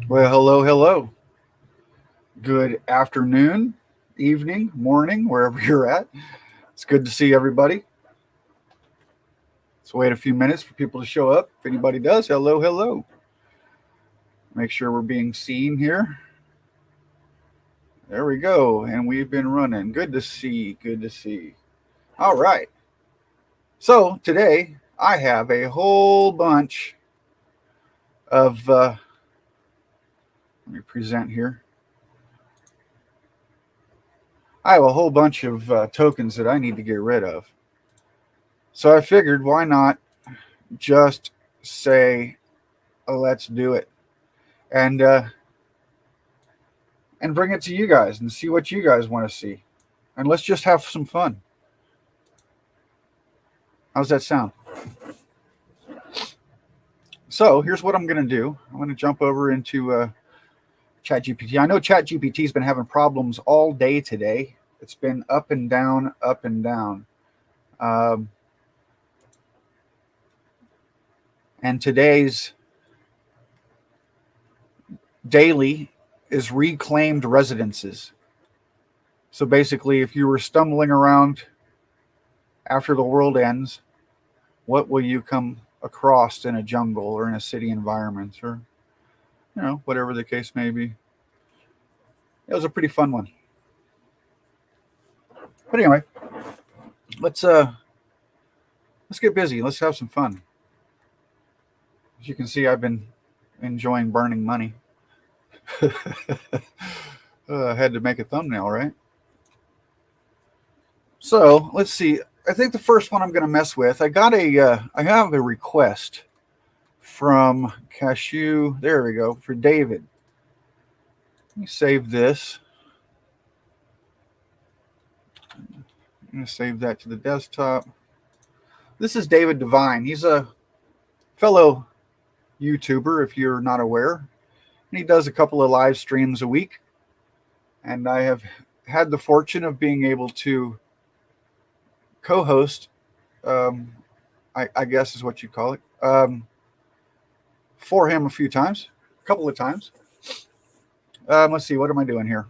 Well, hello, hello. Good afternoon, evening, morning, wherever you're at. It's good to see everybody. Let's wait a few minutes for people to show up. If anybody does, hello, hello. Make sure we're being seen here. There we go. And we've been running. Good to see. Good to see. All right. So today I have a whole bunch of, let me present here. I have a whole bunch of tokens that I need to get rid of. So I figured why not just say, let's do it. And and bring it to you guys and see what you guys want to see. And let's just have some fun. How's that sound? So here's what I'm going to do. I'm going to jump over into ChatGPT. I know ChatGPT's been having problems all day today. It's been up and down, up and down. Um, and today's daily is reclaimed residences. So basically, if you were stumbling around after the world ends, what will you come across in a jungle or in a city environment or whatever the case may be. It was a pretty fun one. But anyway, let's let's get busy. Let's have some fun. As you can see, I've been enjoying burning money. I had to make a thumbnail, right? So let's see. I think the first one I'm going to mess with. I have a request from Cashew. There we go, for David. Let me save this. I'm going to save that to the desktop. This is David Devine. He's a fellow YouTuber, if you're not aware. And he does a couple of live streams a week. And I have had the fortune of being able to co-host, I guess is what you call it, for him a couple of times. Let's see, what am I doing here?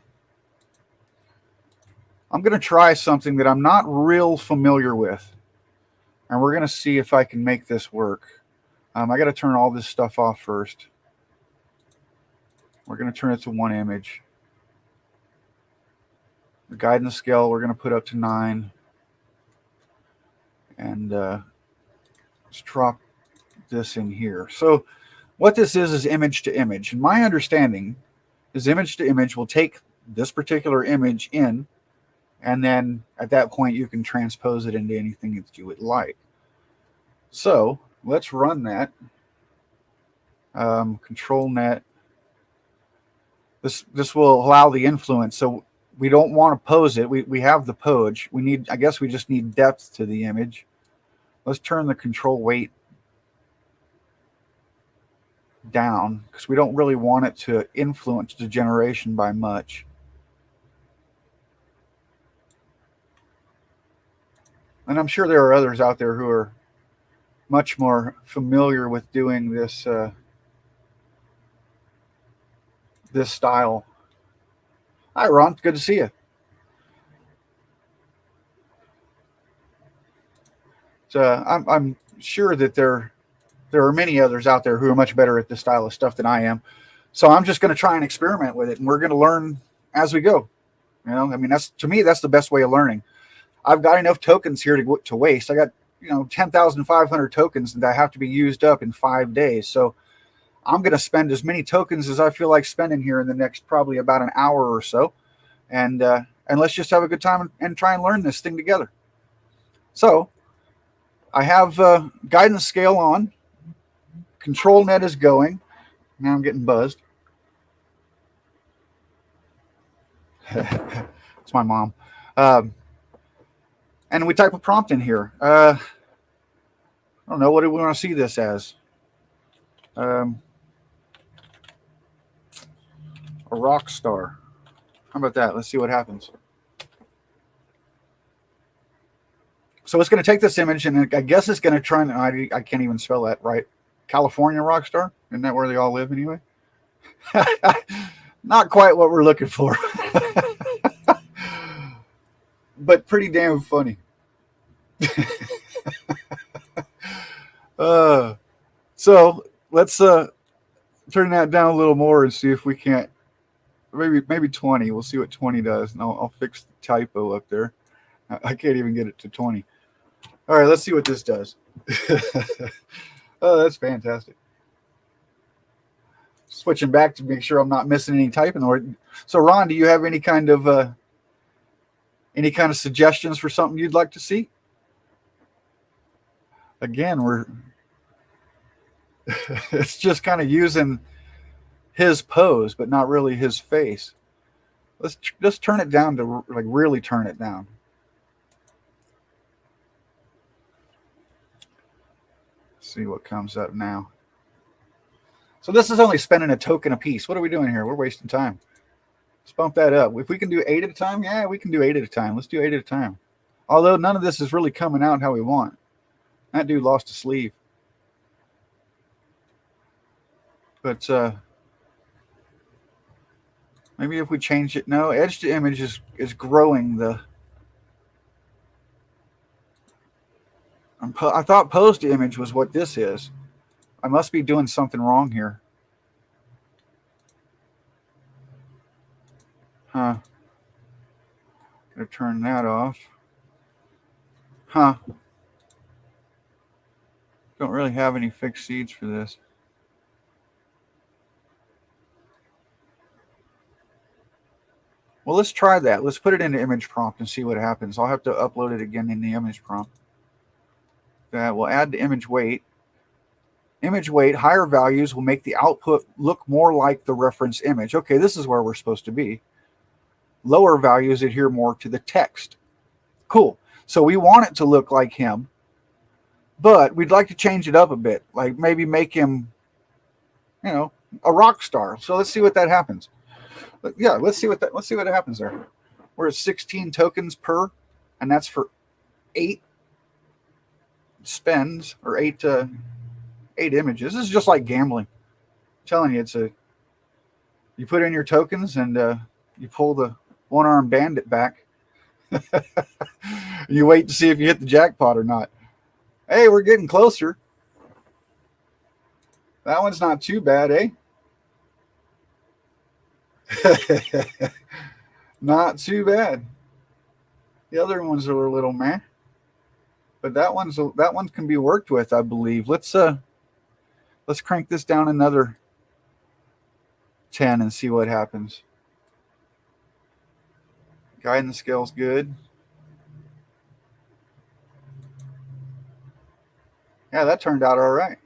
I'm going to try something that I'm not real familiar with. And we're going to see if I can make this work. I got to turn all this stuff off first. We're going to turn it to one image. The guidance scale we're going to put up to 9. And let's drop this in here. So what this is image to image. And my understanding is image to image will take this particular image in, and then at that point you can transpose it into anything that you would like. So let's run that. Control net. This will allow the influence. So we don't want to pose it. We have the pose. I guess we just need depth to the image. Let's turn the control weight down because we don't really want it to influence the generation by much. And I'm sure there are others out there who are much more familiar with doing this this style. Hi, Ron. Good to see you. So I'm sure that there are many others out there who are much better at this style of stuff than I am. So I'm just going to try and experiment with it, and we're going to learn as we go. I mean, to me, that's the best way of learning. I've got enough tokens here to waste. I got 10,500 tokens that have to be used up in 5 days. So I'm going to spend as many tokens as I feel like spending here in the next probably about an hour or so, and let's just have a good time and try and learn this thing together. So I have guidance scale on. Control net is going. Now I'm getting buzzed. It's my mom. And we type a prompt in here. I don't know. What do we want to see this as? A rock star. How about that? Let's see what happens. So it's going to take this image, and I guess it's going to try and I can't even spell that right. California rock star? Isn't that where they all live anyway? Not quite what we're looking for, but pretty damn funny. Uh, so let's turn that down a little more and see if we can't. Maybe 20. We'll see what 20 does, and I'll fix the typo up there. I can't even get it to 20. All right, let's see what this does. Oh, that's fantastic. Switching back to make sure I'm not missing any typing. So, Ron, do you have any kind of suggestions for something you'd like to see? Again, we're it's just kind of using his pose, but not really his face. Let's just turn it down to like really turn it down. See what comes up now. So this is only spending a token a piece. What are we doing here? We're wasting time. Let's bump that up. If we can do 8 at a time, yeah, we can do 8 at a time. Let's do 8 at a time. Although none of this is really coming out how we want. That dude lost a sleeve. But maybe if we change it, no, edge to image is growing the. I thought pose to image was what this is. I must be doing something wrong here. Huh. Gonna turn that off. Huh. Don't really have any fixed seeds for this. Well, let's try that. Let's put it into image prompt and see what happens. I'll have to upload it again in the image prompt. That will add the image weight. Image weight, higher values will make the output look more like the reference image. Okay, this is where we're supposed to be. Lower values adhere more to the text. Cool. So we want it to look like him, but we'd like to change it up a bit. Like maybe make him, a rock star. So let's see what that happens. But yeah, let's see what happens there. We're at 16 tokens per, and that's for 8 spends or 8 images. This is just like gambling. I'm telling you, you put in your tokens and you pull the one-armed bandit back. You wait to see if you hit the jackpot or not. Hey, we're getting closer. That one's not too bad, eh? Not too bad. The other ones are a little meh, but that one can be worked with, I believe. Let's crank this down another 10 and see what happens. Guiding the scale's good. Yeah, that turned out all right.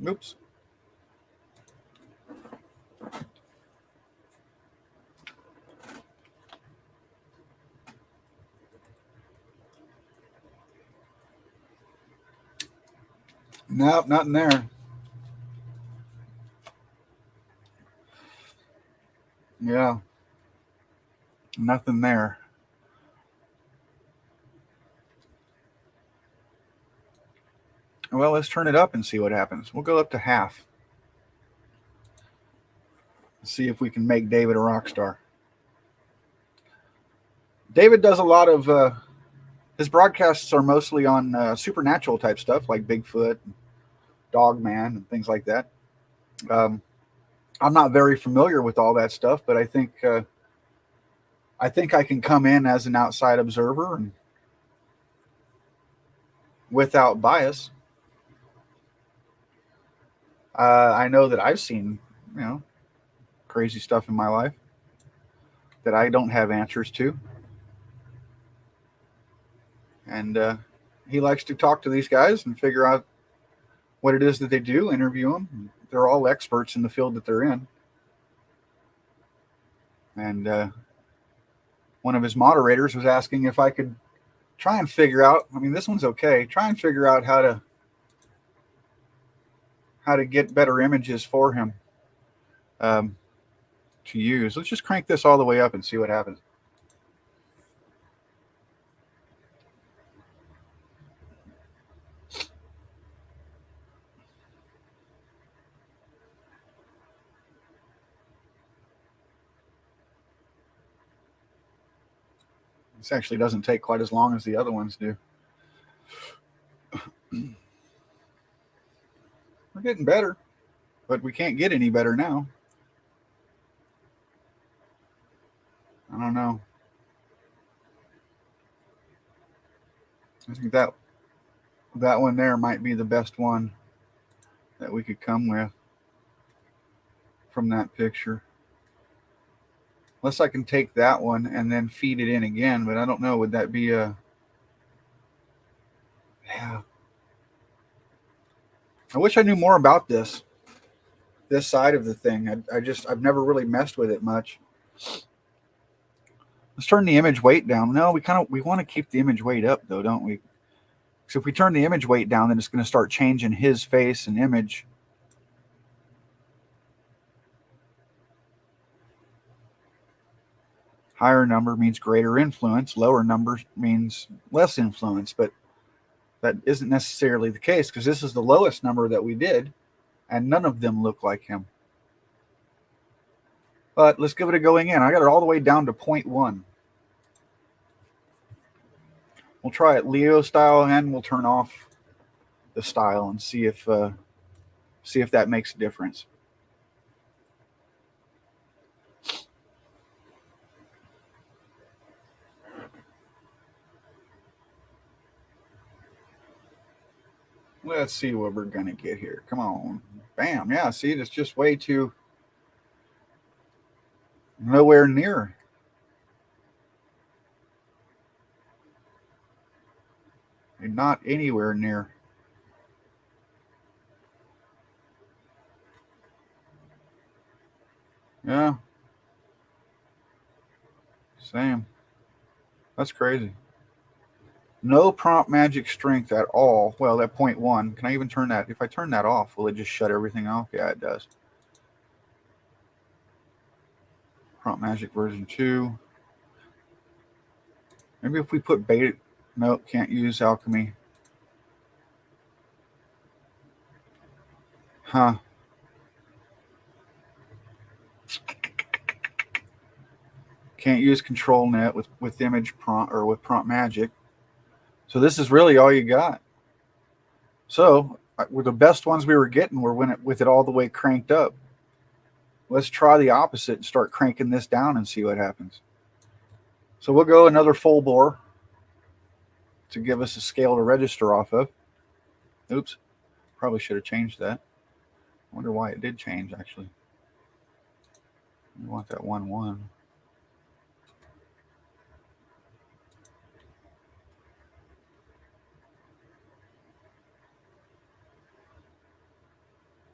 Oops. Nope, nothing there. Yeah. Nothing there. Well, let's turn it up and see what happens. We'll go up to half. See if we can make David a rock star. David does a lot of his broadcasts are mostly on supernatural type stuff like Bigfoot, Dogman, and things like that. I'm not very familiar with all that stuff, but I think I can come in as an outside observer and without bias. I know that I've seen, crazy stuff in my life that I don't have answers to. And he likes to talk to these guys and figure out what it is that they do, interview them. They're all experts in the field that they're in. And one of his moderators was asking if I could try and figure out, this one's okay, try and figure out how to get better images for him to use. Let's just crank this all the way up and see what happens. This actually doesn't take quite as long as the other ones do. We're getting better, but we can't get any better now. I don't know. I think that one there might be the best one that we could come with from that picture. Unless I can take that one and then feed it in again, but I don't know. Would that be a... Yeah. I wish I knew more about this side of the thing. I've never really messed with it much. Let's turn the image weight down. No, we want to keep the image weight up though, don't we? So if we turn the image weight down, then it's going to start changing his face and image. Higher number means greater influence. Lower number means less influence. But that isn't necessarily the case, because this is the lowest number that we did, and none of them look like him. But let's give it a going in. I got it all the way down to 0.1. We'll try it Leo style, and we'll turn off the style and see if that makes a difference. Let's see what we're gonna get here. Come on, bam! Yeah, see, it's just way too nowhere near. Not anywhere near. Yeah. Same. That's crazy. No prompt magic strength at all. Well, that 0.1. Can I even turn that? If I turn that off, will it just shut everything off? Yeah, it does. Prompt magic version 2. Maybe if we put beta... Nope, can't use alchemy. Huh. Can't use control net with image prompt or with prompt magic. So this is really all you got. So with the best ones we were getting were with it all the way cranked up. Let's try the opposite and start cranking this down and see what happens. So we'll go another full bore to give us a scale to register off of. Oops, probably should have changed that. I wonder why it did change, actually. We want that 1-1.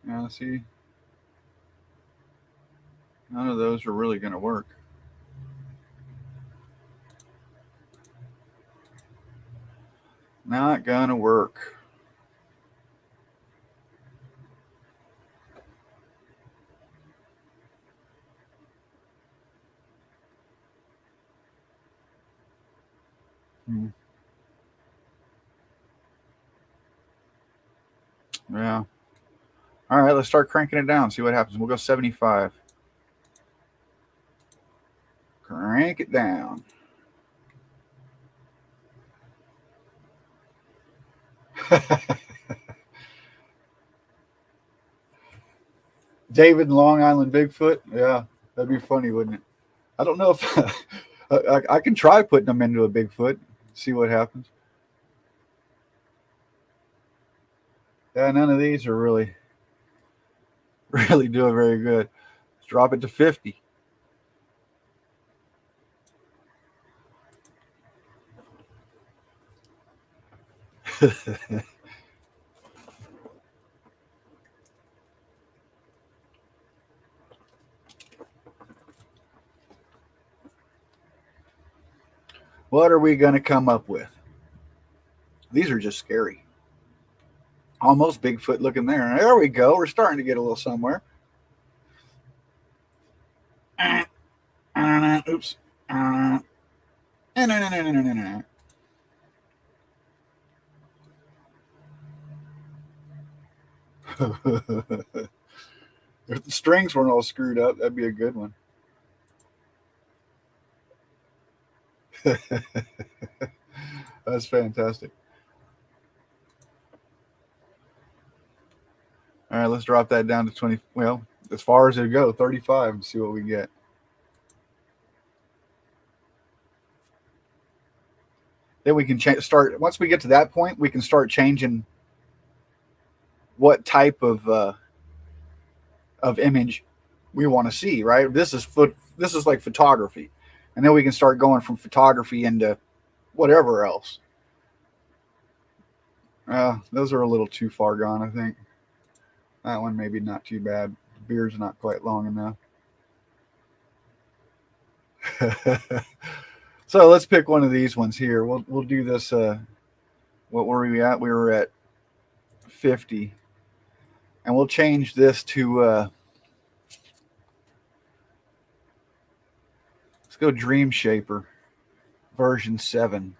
Yeah, see? None of those are really going to work. Not going to work. Yeah. All right, let's start cranking it down, see what happens. We'll go 75. Crank it down. David and Long Island Bigfoot? Yeah, that'd be funny, wouldn't it? I don't know if I can try putting them into a Bigfoot, see what happens. Yeah, none of these are really doing very good. Let's drop it to 50. What are we going to come up with? These are just scary. Almost Bigfoot looking there. There we go. We're starting to get a little somewhere. Oops. If the strings weren't all screwed up, that'd be a good one. That's fantastic. All right, let's drop that down to 20. Well, as far as it go, 35 and see what we get. Then we can start, once we get to that point, we can start changing what type of image we want to see, right? This is like photography. And then we can start going from photography into whatever else. Those are a little too far gone, I think. That one maybe not too bad. The beard's not quite long enough. So let's pick one of these ones here. We'll do this. What were we at? We were at 50, and we'll change this to. Let's go Dream Shaper version 7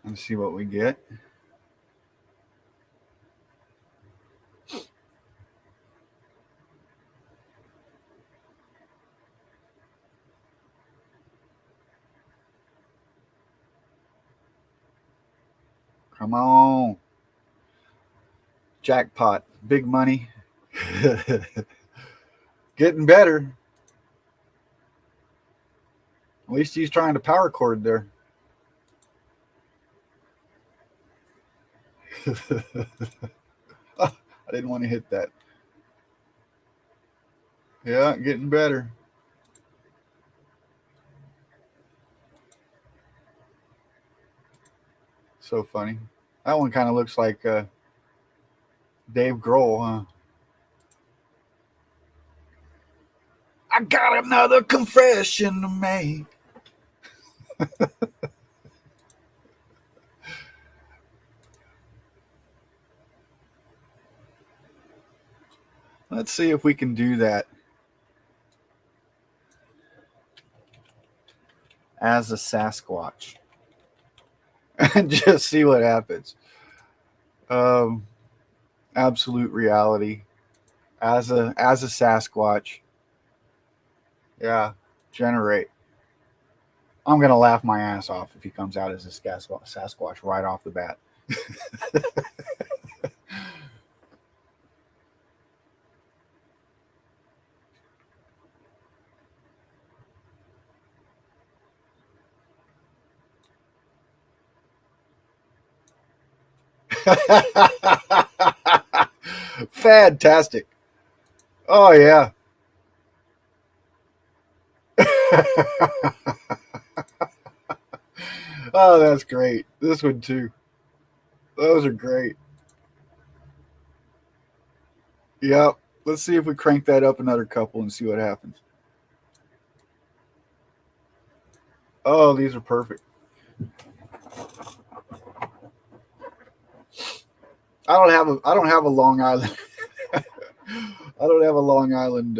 and see what we get. Come on. Jackpot. Big money. Getting better. At least he's trying to power chord there. I didn't want to hit that. Yeah, getting better. So funny. That one kind of looks like Dave Grohl, huh? I got another confession to make. Let's see if we can do that as a Sasquatch and just see what happens. Um, Absolute reality as a Sasquatch. Yeah, generate. I'm gonna laugh my ass off if he comes out as a Sasquatch right off the bat. Fantastic. Oh yeah. Oh, that's great. This one too. Those are great. Yep. Let's see if we crank that up another couple and see what happens. Oh, these are perfect. I don't have a Long Island. I don't have a Long Island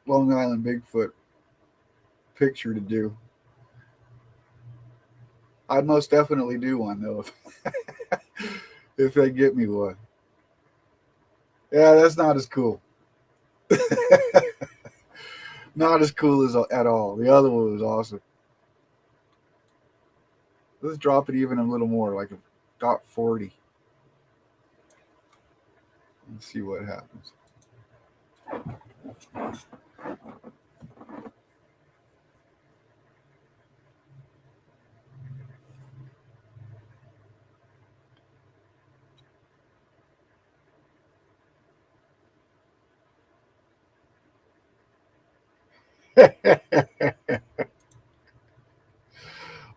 Bigfoot picture to do. I'd most definitely do one though if they get me one. Yeah, that's not as cool. Not as cool as at all. The other one was awesome. Let's drop it even a little more, like a dot 40. Let's see what happens.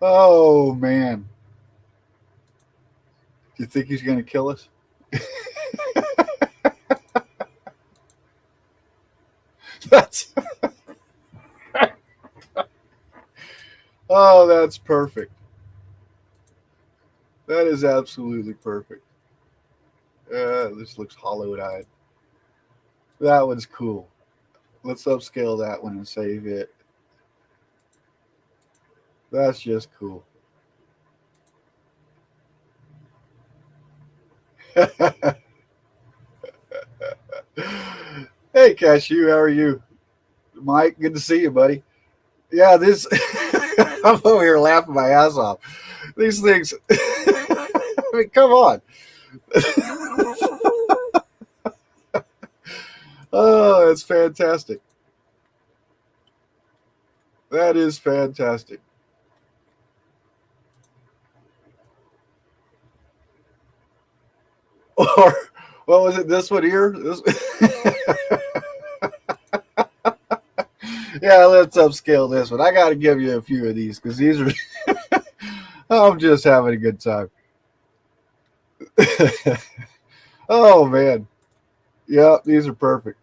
Oh man. Do you think he's gonna kill us? That's oh, that's perfect. That is absolutely perfect. This looks hollowed eyed. That one's cool. Let's upscale that one and save it. That's just cool. Hey, Cashew, how are you? Mike, good to see you, buddy. Yeah, this I'm over here laughing my ass off. These things. I mean, come on. Oh, that's fantastic. That is fantastic. Or what was it? This one here. This, yeah, let's upscale this one. I got to give you a few of these because these are. I'm just having a good time. Oh man, yeah, these are perfect.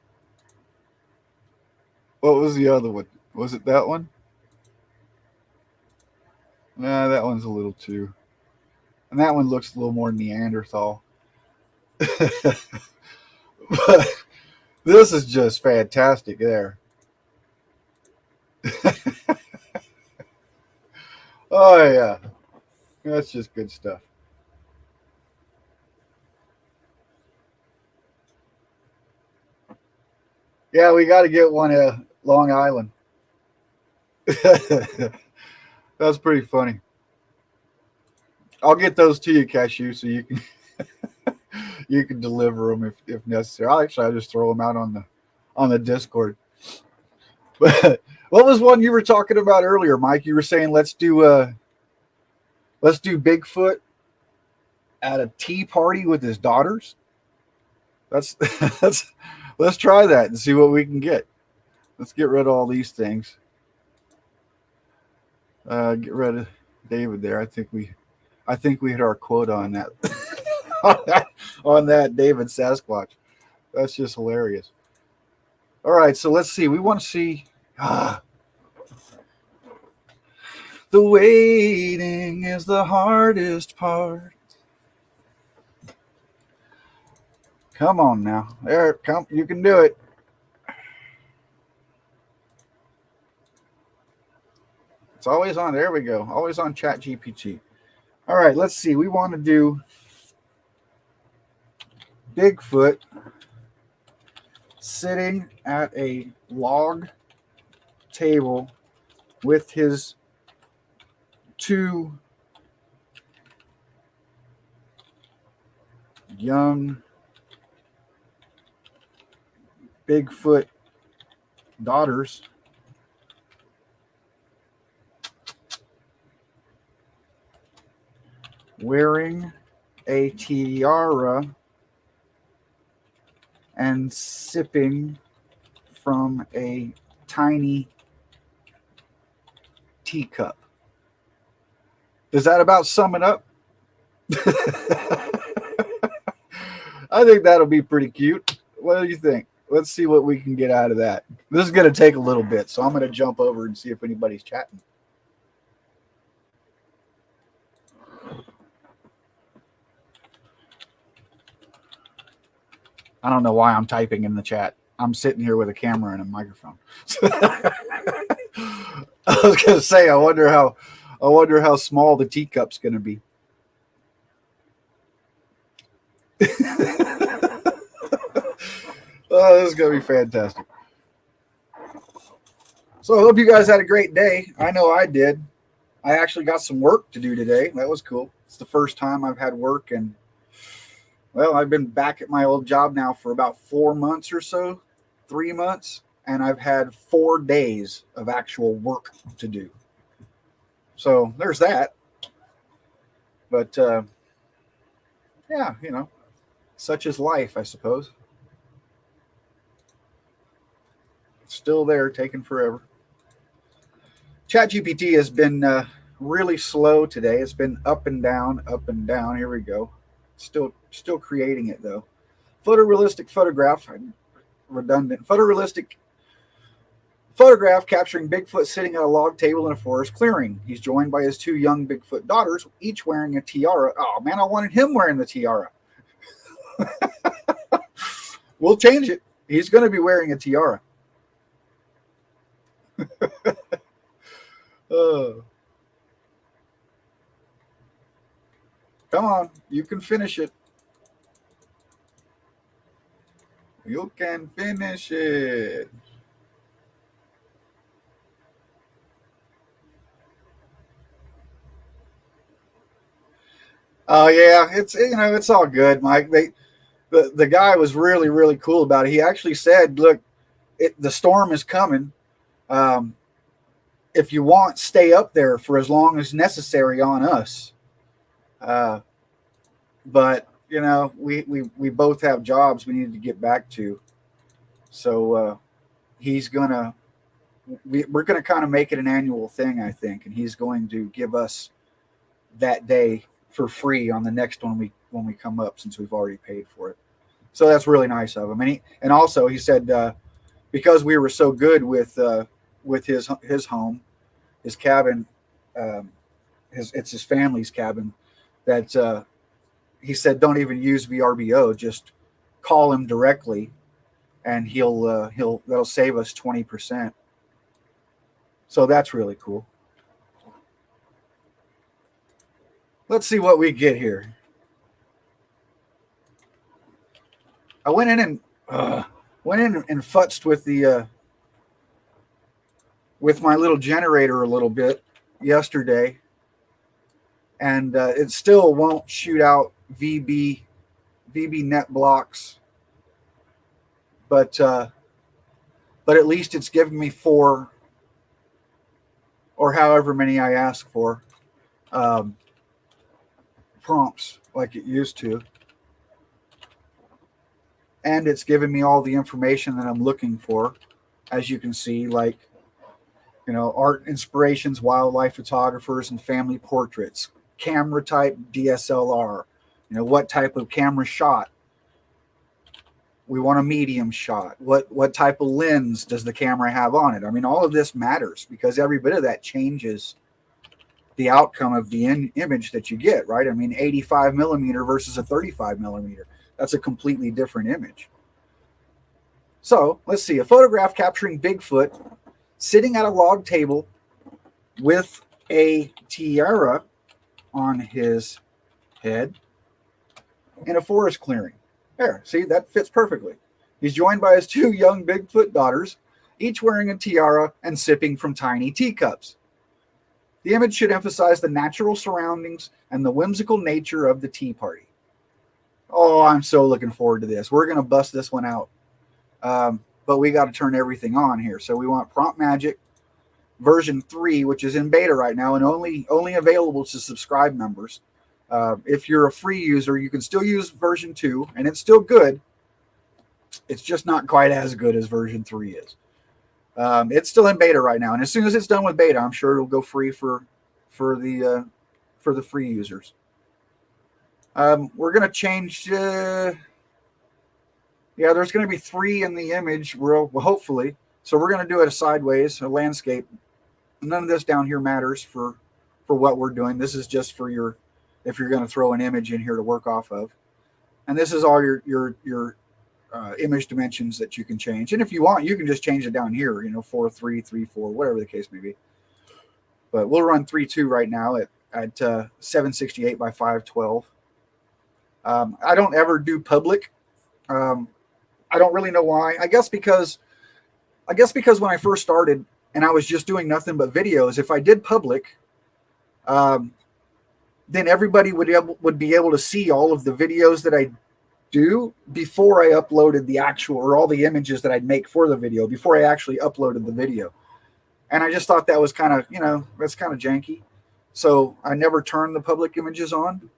What was the other one? Was it that one? Nah, that one's a little too. And that one looks a little more Neanderthal. But this is just fantastic there. Oh yeah, that's just good stuff. Yeah, we got to get one Long Island. That's pretty funny. I'll get those to you, Cashew, so you can deliver them if necessary. I'll just throw them out on the Discord. But what was one you were talking about earlier, Mike? You were saying let's do Bigfoot at a tea party with his daughters. That's that's let's try that and see what we can get. Let's get rid of all these things. Get rid of David there. I think we hit our quota on that on that David Sasquatch. That's just hilarious. All right, so let's see. We want to see the waiting is the hardest part. Come on now. There, come. You can do it. It's always on. There we go. Always on Chat GPT. All right, let's see. We want to do Bigfoot sitting at a log table with his two young Bigfoot daughters wearing a tiara and sipping from a tiny teacup. Does that about sum it up? I think that'll be pretty cute. What do you think? Let's see what we can get out of that. This is going to take a little bit, so I'm going to jump over and see if anybody's chatting. I don't know why I'm typing in the chat. I'm sitting here with a camera and a microphone. I was going to say, I wonder how small the teacup's going to be. Oh, this is going to be fantastic. So I hope you guys had a great day. I know I did. I actually got some work to do today. That was cool. It's the first time I've had work, and well, I've been back at my old job now for about 4 months or so, 3 months, and I've had 4 days of actual work to do. So there's that. But yeah, such is life, I suppose. It's still there, taking forever. ChatGPT has been really slow today. It's been up and down, up and down. Here we go. Still creating it though. Photorealistic photograph, redundant. Photorealistic photograph capturing Bigfoot sitting at a log table in a forest clearing. He's joined by his 2 young Bigfoot daughters, each wearing a tiara. Oh man, I wanted him wearing the tiara. We'll change it. He's going to be wearing a tiara. Oh. Come on, you can finish it. You can finish it. Oh yeah, it's it's all good, Mike. The guy was really really cool about it. He actually said, "Look, the storm is coming. Um, if you want, stay up there for as long as necessary on us." Uh, but we both have jobs we need to get back to, so he's gonna we're gonna kind of make it an annual thing, I think, and he's going to give us that day for free on the next one we come up, since we've already paid for it. So that's really nice of him. And also he said, because we were so good with his home, his cabin, um, it's his family's cabin, that he said don't even use VRBO, just call him directly, and he'll that'll save us 20%. So that's really cool. Let's see what we get here. I went in and futzed with my little generator a little bit yesterday, and it still won't shoot out VB net blocks, but at least it's giving me 4 or however many I ask for, um, prompts like it used to, and it's giving me all the information that I'm looking for, as you can see, like art inspirations, wildlife photographers, and family portraits, camera type DSLR, what type of camera shot. We want a medium shot. What type of lens does the camera have on it? I mean, all of this matters, because every bit of that changes the outcome of the image that you get, right? I mean, 85 millimeter versus a 35 millimeter. That's a completely different image. So let's see, a photograph capturing Bigfoot sitting at a log table with a tiara on his head in a forest clearing. There, see, that fits perfectly. He's joined by his 2 young Bigfoot daughters, each wearing a tiara and sipping from tiny teacups. The image should emphasize the natural surroundings and the whimsical nature of the tea party. Oh, I'm so looking forward to this. We're going to bust this one out. But we got to turn everything on here. So we want Prompt Magic version 3, which is in beta right now and only available to subscribe members. If you're a free user, you can still use version 2, and it's still good. It's just not quite as good as version 3 is. It's still in beta right now, and as soon as it's done with beta, I'm sure it'll go free for the free users. We're gonna change. Yeah, there's gonna be 3 in the image. Well, hopefully. So we're gonna do it a sideways, a landscape. None of this down here matters for what we're doing. This is just for if you're going to throw an image in here to work off of. And this is all your image dimensions that you can change. And if you want, you can just change it down here, 4:3, 3:4, whatever the case may be. But we'll run 3:2 right now at 768 by 512. I don't ever do public. I don't really know why. I guess because when I first started and I was just doing nothing but videos, if I did public, then everybody would be able to see all of the videos that I do before I uploaded the actual, or all the images that I'd make for the video before I actually uploaded the video. And I just thought that was kind of, that's kind of janky. So I never turned the public images on,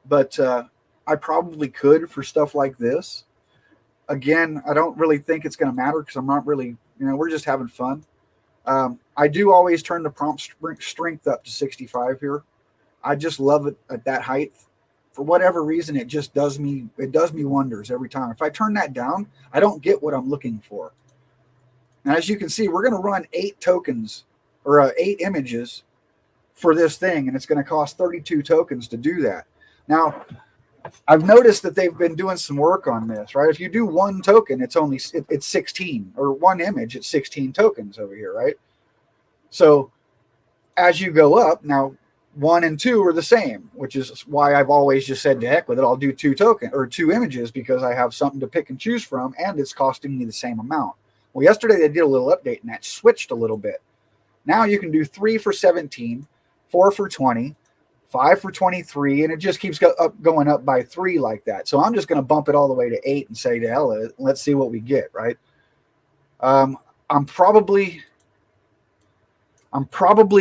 but I probably could for stuff like this. Again, I don't really think it's going to matter because I'm not really, we're just having fun. I do always turn the prompt strength up to 65 here. I just love it at that height. For whatever reason, it just does me wonders every time. If I turn that down, I don't get what I'm looking for. And as you can see, we're going to run 8 tokens or 8 images for this thing, and it's going to cost 32 tokens to do that. Now, I've noticed that they've been doing some work on this, right? If you do 1 token, it's 16, or 1 image, it's 16 tokens over here, right? So as you go up, now 1 and 2 are the same, which is why I've always just said to heck with it. I'll do 2 images because I have something to pick and choose from, and it's costing me the same amount. Well, yesterday they did a little update and that switched a little bit. Now you can do 3 for 17, 4 for 20, 5 for 23, and it just keeps going up by 3 like that. So I'm just going to bump it all the way to 8 and say to hell, let's see what we get, right? Um, I'm probably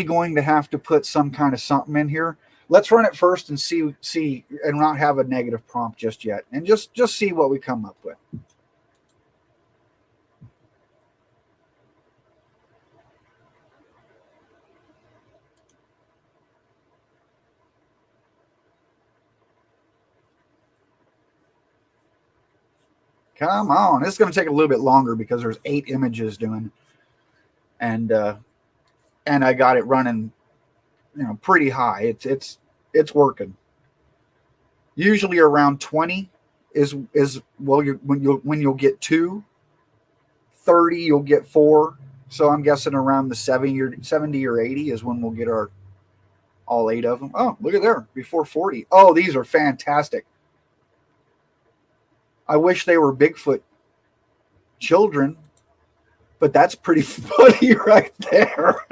going to have to put some kind of something in here. Let's run it first and see and not have a negative prompt just yet, and just see what we come up with. Come on, it's going to take a little bit longer because there's 8 images doing, and I got it running, pretty high. It's working. Usually around 20 is well, when you'll get 2, 30 you'll get 4. So I'm guessing around the 70 or 80 is when we'll get our all 8 of them. Oh, look at there, before 40. Oh, these are fantastic. I wish they were Bigfoot children, but that's pretty funny right there.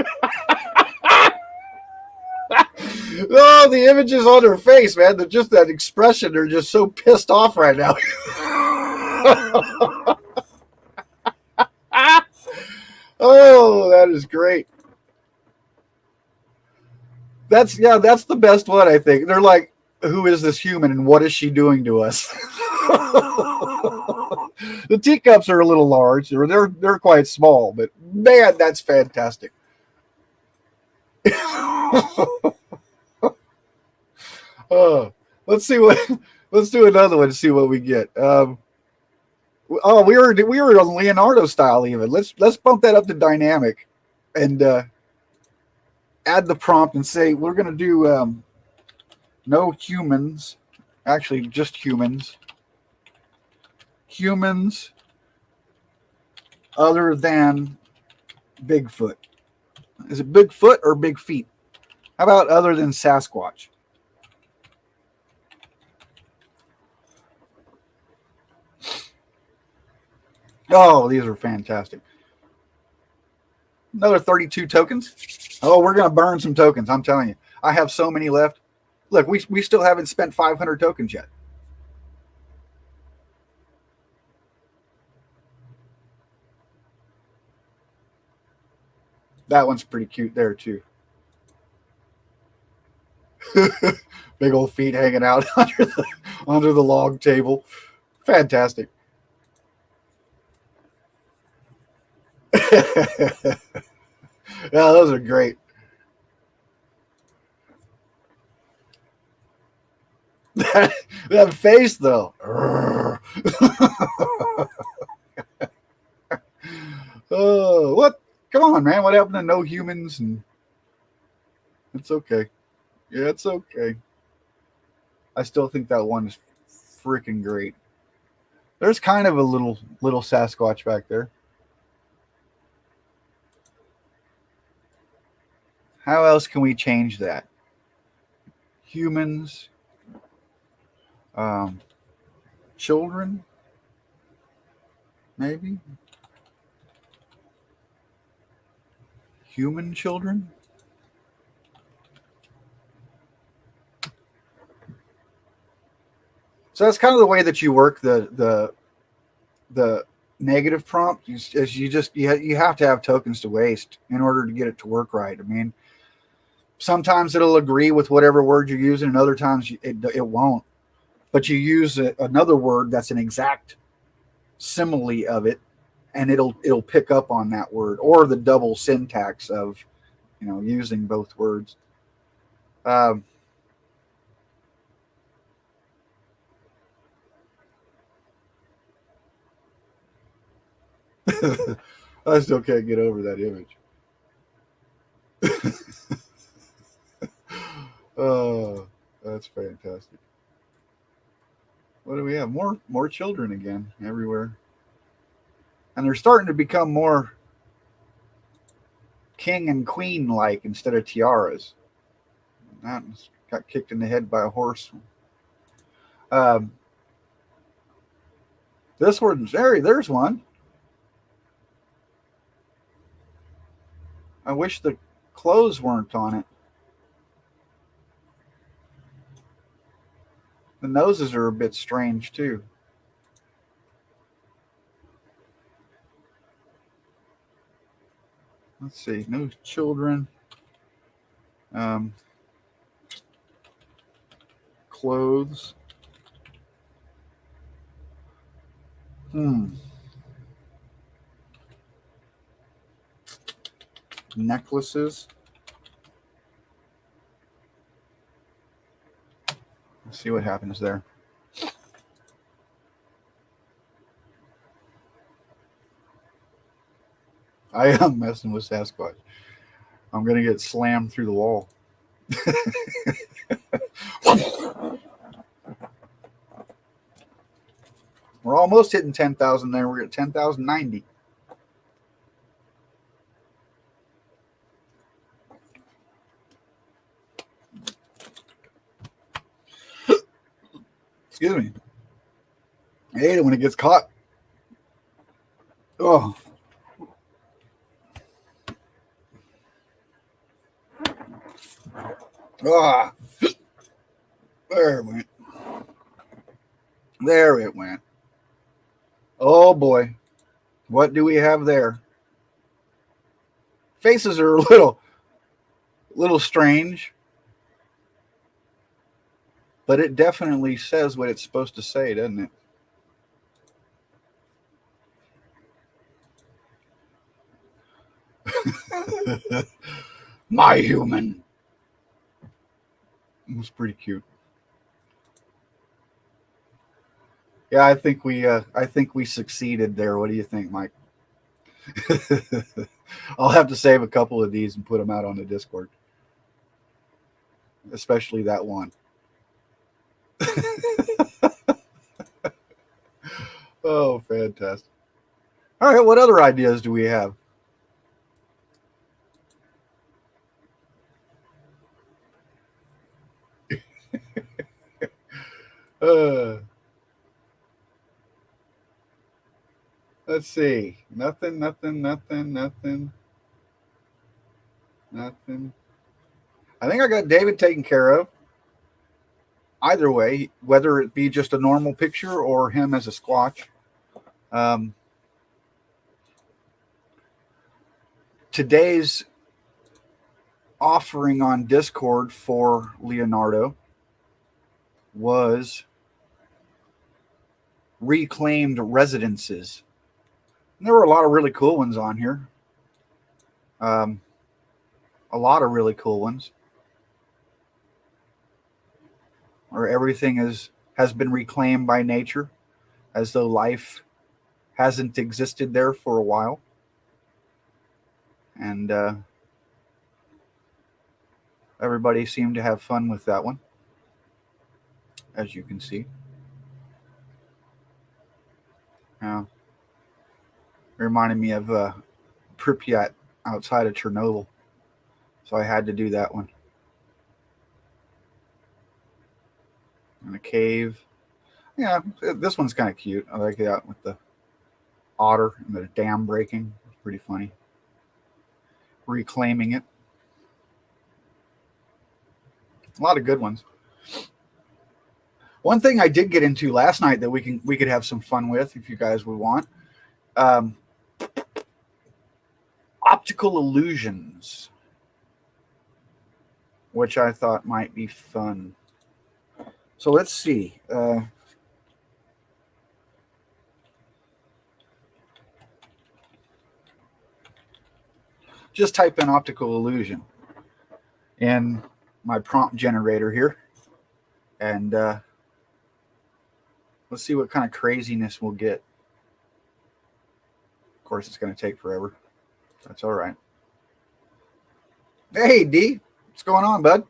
Oh, the images on their face, man. They're just that expression. They're just so pissed off right now. Oh, that is great. That's the best one, I think. They're like, who is this human and what is she doing to us? The teacups are a little large. They're quite small, but man, that's fantastic. Oh, let's see what. Let's do another one to see what we get. Oh, we were on Leonardo style even. Let's bump that up to dynamic, and add the prompt and say we're going to do no humans, actually just humans. Humans other than Bigfoot. Is it Bigfoot or Big Feet? How about other than Sasquatch? Oh, these are fantastic. Another 32 tokens. Oh, we're going to burn some tokens. I'm telling you. I have so many left. Look, we still haven't spent 500 tokens yet. That one's pretty cute there, too. Big old feet hanging out under the log table. Fantastic. Yeah, those are great. That face, though. Oh, what? Come on, man. What happened to no humans? And it's okay. Yeah, it's okay. I still think that one is freaking great. There's kind of a little Sasquatch back there. How else can we change that? Humans, um, children, maybe human children. So that's kind of the way that you work the negative prompt. You have to have tokens to waste in order to get it to work right. I mean, sometimes it'll agree with whatever word you're using, and other times it won't. But you use another word that's an exact simile of it, and it'll pick up on that word, or the double syntax of using both words. Um, I still can't get over that image. Oh, that's fantastic. What do we have? More children again everywhere, and they're starting to become more king and queen like instead of tiaras. That got kicked in the head by a horse. Um, this one's there's one. I wish the clothes weren't on it. The noses are a bit strange too. Let's see. No children. Clothes. Necklaces. Let's see what happens there. I am messing with Sasquatch. I'm going to get slammed through the wall. We're almost hitting 10,000 there. We're at 10,090. Excuse me. I hate it when it gets caught. Oh. Ah. There it went. There it went. Oh boy. What do we have there? Faces are a little strange. But it definitely says what it's supposed to say, doesn't it? My human. It was pretty cute. Yeah, I think we succeeded there. What do you think, Mike? I'll have to save a couple of these and put them out on the Discord, especially that one. Oh, fantastic. All right, what other ideas do we have? Let's see. Nothing. I think I got David taken care of. Either way, whether it be just a normal picture or him as a squatch. Today's offering on Discord for Leonardo was reclaimed residences. And there were a lot of really cool ones on here. A lot of really cool ones. Where everything has been reclaimed by nature, as though life hasn't existed there for a while. And everybody seemed to have fun with that one, as you can see. Now, it reminded me of Pripyat outside of Chernobyl, so I had to do that one. In a cave. Yeah, this one's kind of cute. I like that with the otter and the dam breaking. It's pretty funny. Reclaiming it. A lot of good ones. One thing I did get into last night that we could have some fun with, if you guys would want, optical illusions, which I thought might be fun. So let's see. Just type in optical illusion in my prompt generator here, and let's see what kind of craziness we'll get. Of course, it's going to take forever. That's all right. Hey, D, what's going on, bud?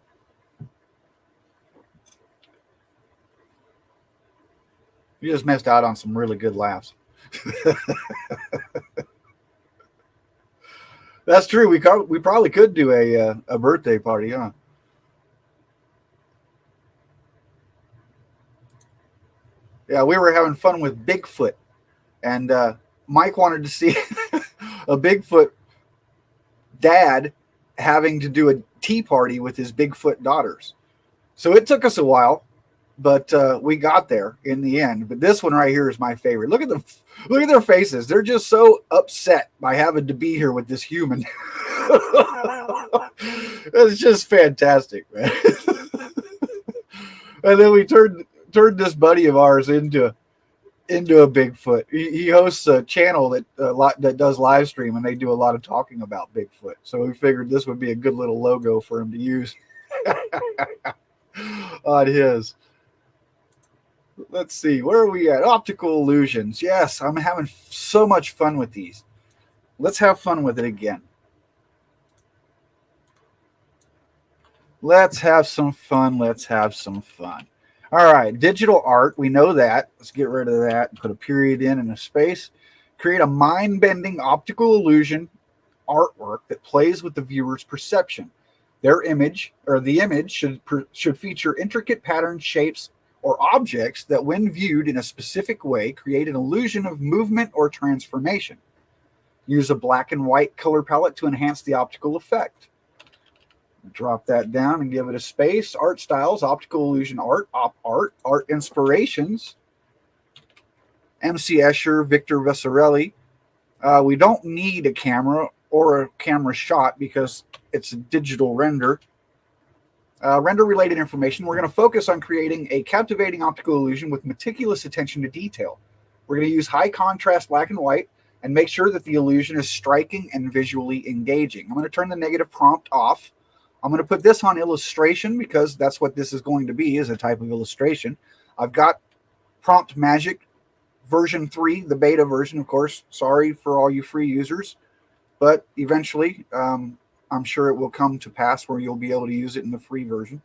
You just missed out on some really good laughs. That's true. We probably could do a birthday party, huh? Yeah, we were having fun with Bigfoot, and Mike wanted to see a Bigfoot dad having to do a tea party with his Bigfoot daughters. So it took us a while, but we got there in the end. But this one right here is my favorite. Look at their faces. They're just so upset by having to be here with this human. It's just fantastic, man. And then we turned this buddy of ours into a Bigfoot. He hosts a channel that does live stream, and they do a lot of talking about Bigfoot. So we figured this would be a good little logo for him to use on his. Let's see, where are we at? Optical illusions. Yes, I'm having so much fun with these. Let's have fun with it again. Let's have some fun. Let's have some fun. All right, digital art. We know that. Let's get rid of that. Put a period in and a space. Create a mind-bending optical illusion artwork that plays with the viewer's perception. Their image, or the image, should feature intricate patterns, shapes, or objects that, when viewed in a specific way, create an illusion of movement or transformation. Use a black and white color palette to enhance the optical effect. Drop that down and give it a space. Art styles, optical illusion art, op art, art inspirations. MC Escher, Victor Vesarelli. We don't need a camera or a camera shot because it's a digital render. Render-related information. We're going to focus on creating a captivating optical illusion with meticulous attention to detail. We're going to use high contrast black and white and make sure that the illusion is striking and visually engaging. I'm going to turn the negative prompt off. I'm going to put this on illustration because that's what this is going to be, is a type of illustration. I've got Prompt Magic version 3, the beta version, of course. Sorry for all you free users, but eventually I'm sure it will come to pass where you'll be able to use it in the free version.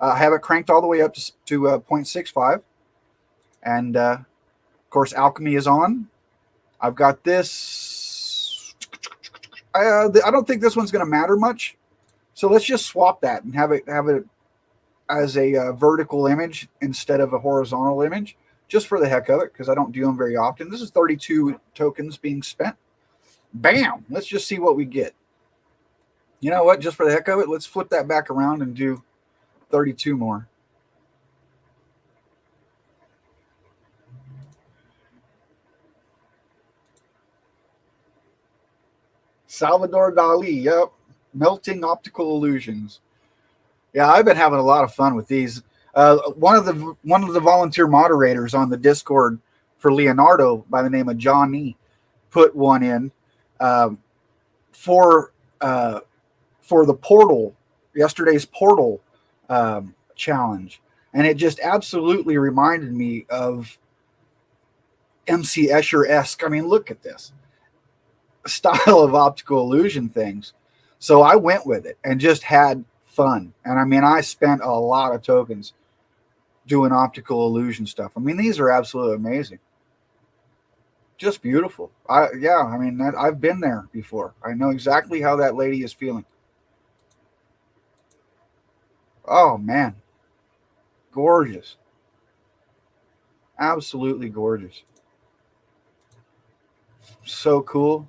I have it cranked all the way up to 0.65. And, of course, Alchemy is on. I've got this. I don't think this one's going to matter much. So let's just swap that and have it as a vertical image instead of a horizontal image, just for the heck of it, because I don't do them very often. This is 32 tokens being spent. Bam! Let's just see what we get. You know what? Just for the heck of it, let's flip that back around and do 32 more. Salvador Dali, yep. Melting optical illusions. Yeah, I've been having a lot of fun with these. One of the volunteer moderators on the Discord for Leonardo by the name of Johnny put one in for the portal, yesterday's portal challenge, and it just absolutely reminded me of MC Escher-esque. I mean, look at this style of optical illusion things. So I went with it and just had fun. And I mean, I spent a lot of tokens doing optical illusion stuff. I mean, these are absolutely amazing. Just beautiful. I mean, I've been there before. I know exactly how that lady is feeling. Oh, man. Gorgeous. Absolutely gorgeous. So cool.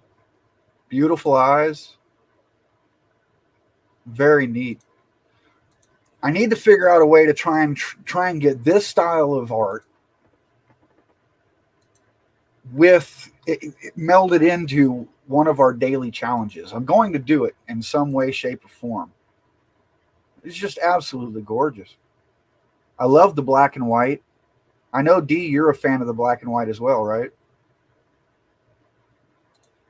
Beautiful eyes. Very neat. I need to figure out a way to try and get this style of art with it melded into one of our daily challenges. I'm going to do it in some way, shape, or form. It's just absolutely gorgeous. I love the black and white. I know, D, you're a fan of the black and white as well, right?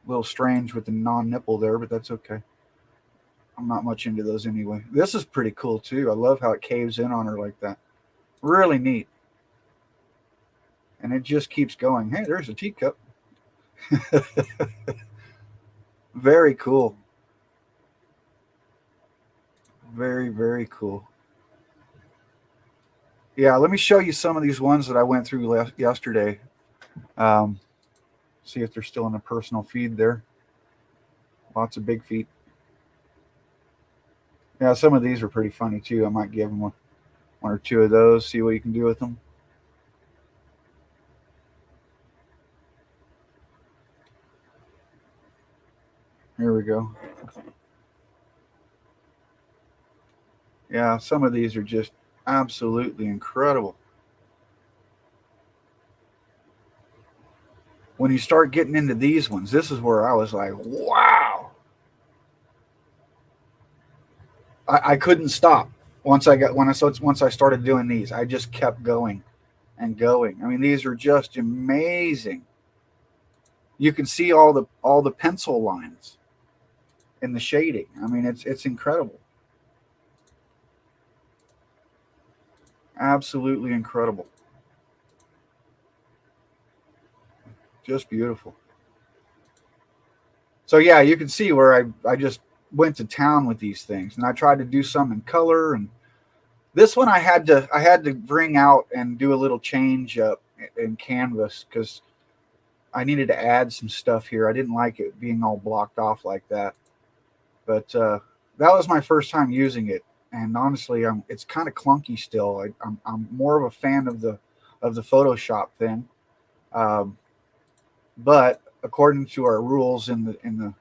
A little strange with the non-nipple there, but that's okay. I'm not much into those anyway. This is pretty cool too. I love how it caves in on her like that. Really neat. And it just keeps going. Hey, there's a teacup. Very cool. Very, very cool. Yeah, let me show you some of these ones that I went through yesterday. See if they're still in the personal feed there. Lots of big feet. Yeah, some of these are pretty funny too. I might give them one or two of those, see what you can do with them. Here we go. Yeah, some of these are just absolutely incredible. when you start getting into these ones, this is where I was like, wow. I couldn't stop once I started doing these. I just kept going and going. I mean, these are just amazing. You can see all the pencil lines in the shading. I mean, it's incredible. Absolutely incredible. Just beautiful. So yeah, you can see where I just went to town with these things, and I tried to do some in color. And this one I had to bring out and do a little change up in canvas because I needed to add some stuff here. I didn't like it being all blocked off like that. But that was my first time using it, and honestly, it's kind of clunky still. I'm more of a fan of the Photoshop thing, um, but according to our rules in the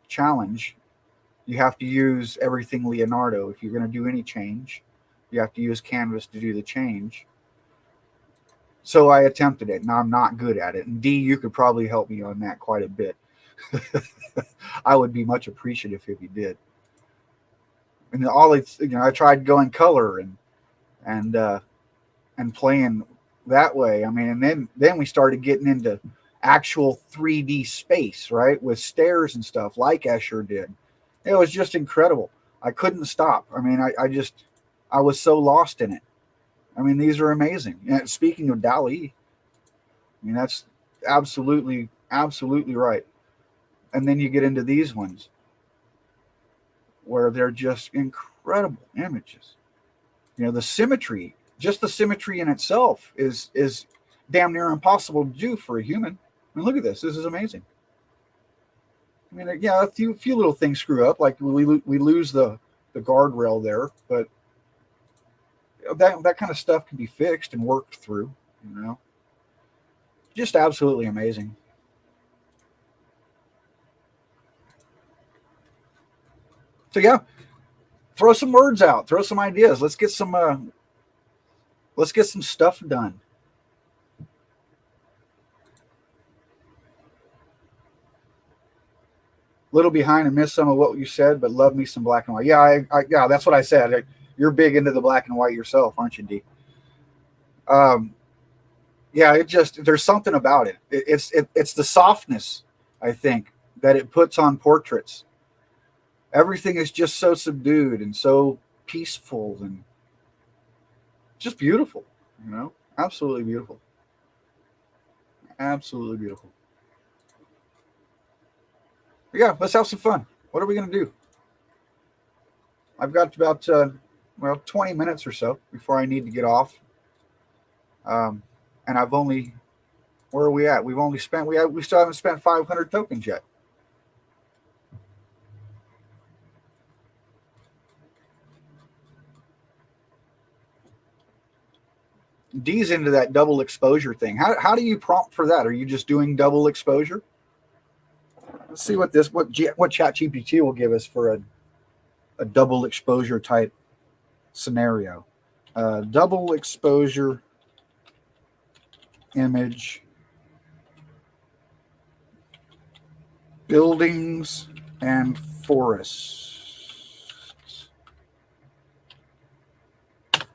challenge, you have to use everything Leonardo. If you're going to do any change, you have to use Canvas to do the change. So I attempted it, and I'm not good at it. And D, you could probably help me on that quite a bit. I would be much appreciative if you did. And I tried going color and and playing that way. I mean, and then we started getting into actual 3D space, right, with stairs and stuff like Escher did. It was just incredible. I couldn't stop. I mean, I was so lost in it. I mean, these are amazing. And speaking of Dali, I mean, that's absolutely right. And then you get into these ones where they're just incredible images. The symmetry, just the symmetry in itself is damn near impossible to do for a human. I mean, look at this. This is amazing. I mean, yeah, a few little things screw up, like we lose the guardrail there, but that kind of stuff can be fixed and worked through. You know, just absolutely amazing. So yeah, throw some words out, throw some ideas. Let's get some stuff done. Little behind and missed some of what you said, but love me some black and white. Yeah, yeah, that's what I said. You're big into the black and white yourself, aren't you, D? Um, yeah, it just there's something about it. It's the softness, I think, that it puts on portraits. Everything is just so subdued and so peaceful and just beautiful. Absolutely beautiful, absolutely beautiful. But yeah, let's have some fun. What are we gonna do? I've got about 20 minutes or so before I need to get off. Um, and I've only where are we at? We've only spent we still haven't spent 500 tokens yet. D's into that double exposure thing. How do you prompt for that? Are you just doing double exposure? Let's see what Chat GPT will give us for a double exposure type scenario. Double exposure image, buildings and forests.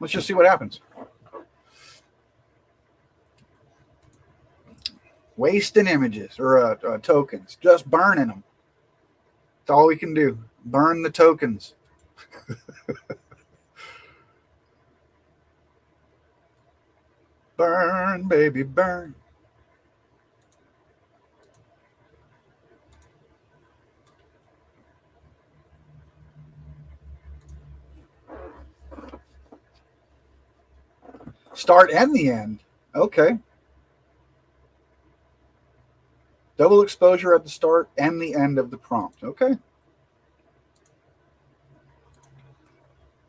Let's just see what happens. Wasting images or tokens, just burning them. That's all we can do. Burn the tokens. Burn, baby, burn. Start and the end. Okay. Double exposure at the start and the end of the prompt. Okay.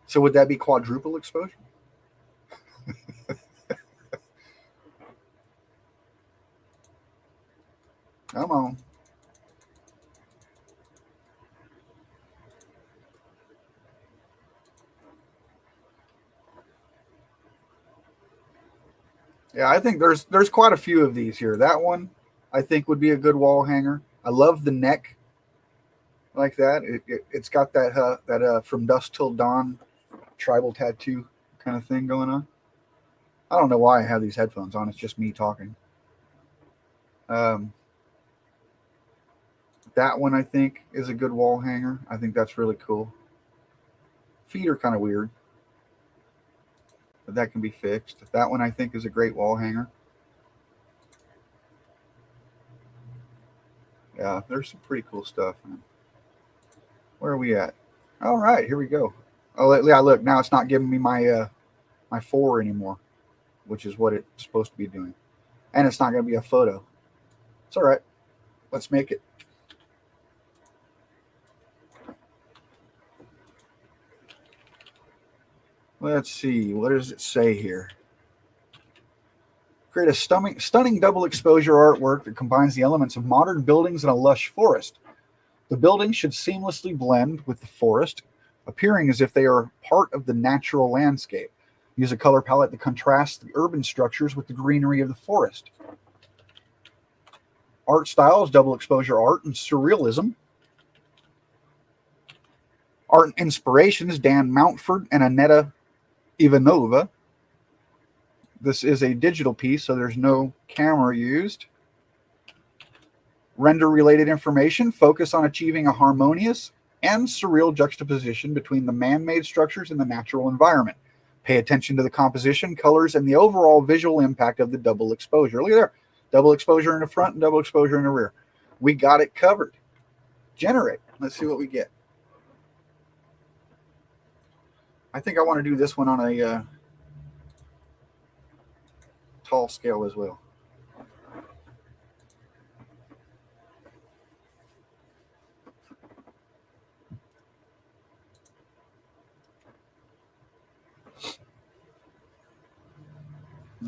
So would that be quadruple exposure? Come on. Yeah, I think there's quite a few of these here. That one, I think would be a good wall hanger. I love the neck like that. It's got that From Dusk Till Dawn tribal tattoo kind of thing going on. I don't know why I have these headphones on. It's just me talking. Um, that one I think is a good wall hanger. I think that's really cool. Feet are kind of weird, but that can be fixed. That one I think is a great wall hanger. Yeah, there's some pretty cool stuff, man. Where are we at? All right, here we go. Oh yeah, look, now it's not giving me my 4 anymore, which is what it's supposed to be doing, and it's not going to be a photo. It's all right. Let's make it. Let's see. What does it say here? Create a stunning double exposure artwork that combines the elements of modern buildings and a lush forest. The buildings should seamlessly blend with the forest, appearing as if they are part of the natural landscape. Use a color palette that contrasts the urban structures with the greenery of the forest. Art styles, double exposure art and surrealism. Art and inspirations, Dan Mountford and Aneta Ivanova. This is a digital piece, so there's no camera used. Render-related information, focus on achieving a harmonious and surreal juxtaposition between the man-made structures and the natural environment. Pay attention to the composition, colors, and the overall visual impact of the double exposure. Look at there. Double exposure in the front and double exposure in the rear. We got it covered. Generate. Let's see what we get. I think I want to do this one on a tall scale as well.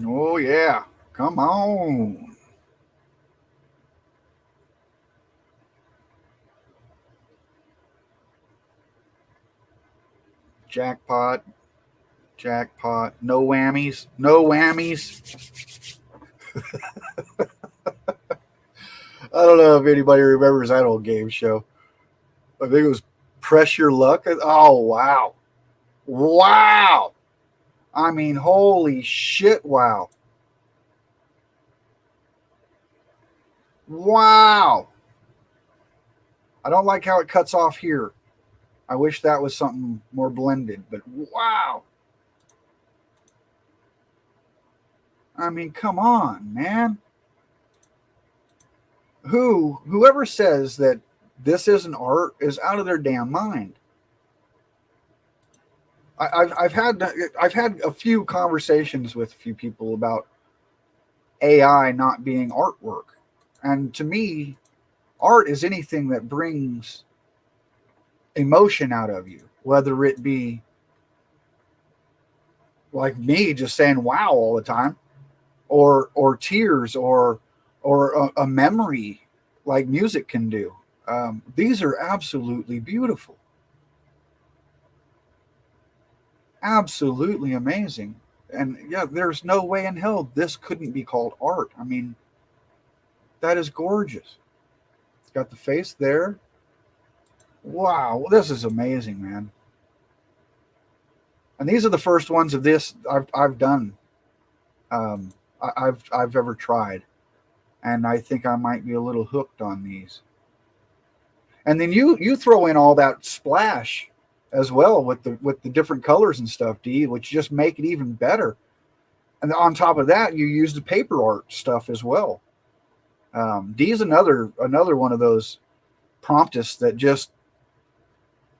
Oh, yeah. Come on. Jackpot. Jackpot. No whammies. No whammies. I don't know if anybody remembers that old game show. I think it was Press Your Luck. Oh, wow. Wow. I mean, holy shit, wow. Wow. I don't like how it cuts off here. I wish that was something more blended, but wow. I mean, come on, man. Whoever says that this isn't art is out of their damn mind. I've had a few conversations with a few people about AI not being artwork, and to me, art is anything that brings emotion out of you, whether it be like me just saying wow all the time, or tears, or a memory like music can do. These are absolutely beautiful, absolutely amazing. And yeah, there's no way in hell this couldn't be called art. I mean, that is gorgeous. It's got the face there. Wow, well, this is amazing, man. And these are the first ones of this I've done. I've ever tried, and I think I might be a little hooked on these. And then you throw in all that splash as well with the different colors and stuff, D, which just make it even better. And on top of that, you use the paper art stuff as well. D is another one of those promptists that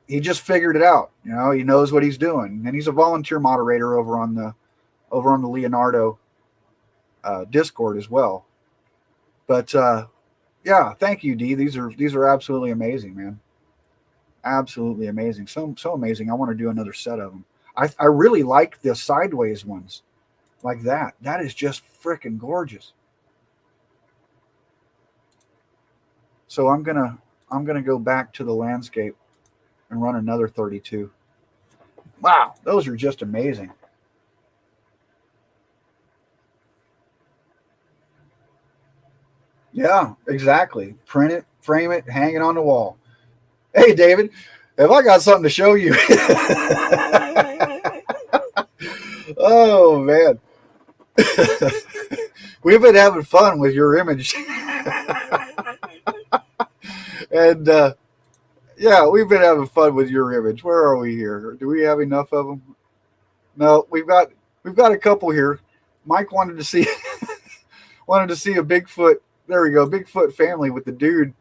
he just figured it out. You know, he knows what he's doing, and he's a volunteer moderator over on the Leonardo Discord as well. But yeah, thank you, D. These are absolutely amazing, man. Absolutely amazing. So amazing. I want to do another set of them. I really like the sideways ones like that. That is just freaking gorgeous. So I'm gonna go back to the landscape and run another 32. Wow, those are just amazing. Yeah, exactly. Print it, frame it, hang it on the wall. Hey, David, have I got something to show you? Oh man, we've been having fun with your image, and yeah, we've been having fun with your image. Where are we here? Do we have enough of them? No, we've got a couple here. Mike wanted to see a Bigfoot. There we go, Bigfoot family with the